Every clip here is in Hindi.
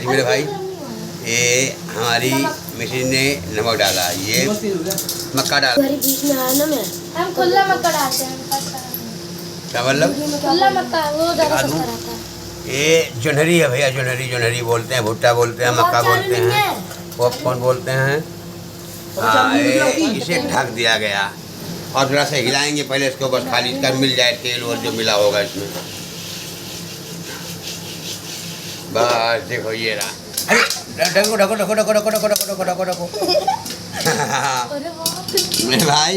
देखिए मेरे भाई, ये हमारी मिसेज ने नमक डाला, ये मक्का डाला। बीच में आया ना मैं, हम खुला मक्का डालते हैं। क्या मतलब? खुला मक्का वो ज़्यादा सस्ता रहता है। ये जोनहरी है भैया, जोनहरी बोलते हैं, भुट्टा बोलते हैं, मक्का बोलते हैं, पॉपकॉर्न बोलते हैं। हाँ, इसे ढक दिया गया और थोड़ा सा हिलाएंगे पहले इसको, बस खाली इसका मिल जाए तेल और जो मिला होगा इसमें। बस देखो ये रहा। अरे ढको ढको ढको ढको ढको ढको ढको ढको ढको मेरे भाई,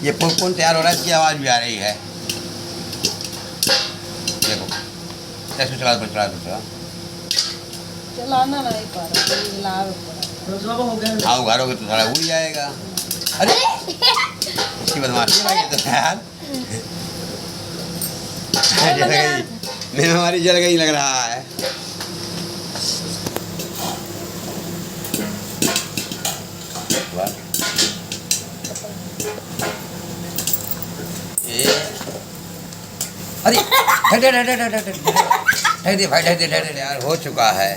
ये पॉपकॉर्न तैयार हो रहा है, इसकी आवाज़ भी आ रही है। देखो कैसे चला चलाना नहीं पा रहा, हाँ उघारोगे तो सारा उड़ जाएगा। अरे इसकी बदमाशी है तो यार, जल गई मेरे, हमारी जल गई लग रहा है। अरे यार हो चुका है।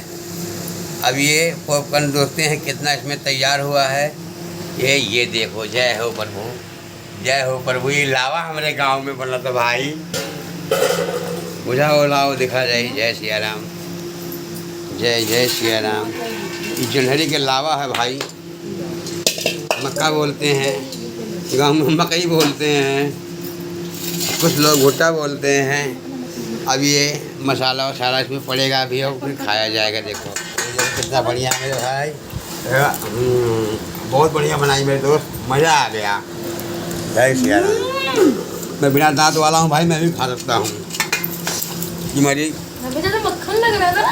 अब ये पॉपकॉर्न दोस्ते हैं कितना इसमें तैयार हुआ है। ये देखो, जय हो प्रभु, जय हो प्रभु। ये लावा हमारे गांव में बना था भाई, बुझाओ लाओ दिखा जाए। जय सिया राम, जय जय सिया राम। ये जोनहरी के लावा है भाई, मक्का बोलते हैं, गाँव में मकई बोलते हैं, कुछ लोग भुट्टा बोलते हैं। अब ये मसाला वसाला इसमें पड़ेगा अभी और फिर खाया जाएगा। देखो कितना बढ़िया मेरे भाई, बहुत बढ़िया बनाई मेरे दोस्त, मज़ा आ गया। जय सिया राम। मैं बिना दांत वाला हूँ भाई, मैं भी खा सकता हूँ। कि मेरी अभी तो मक्खन लग रहा था।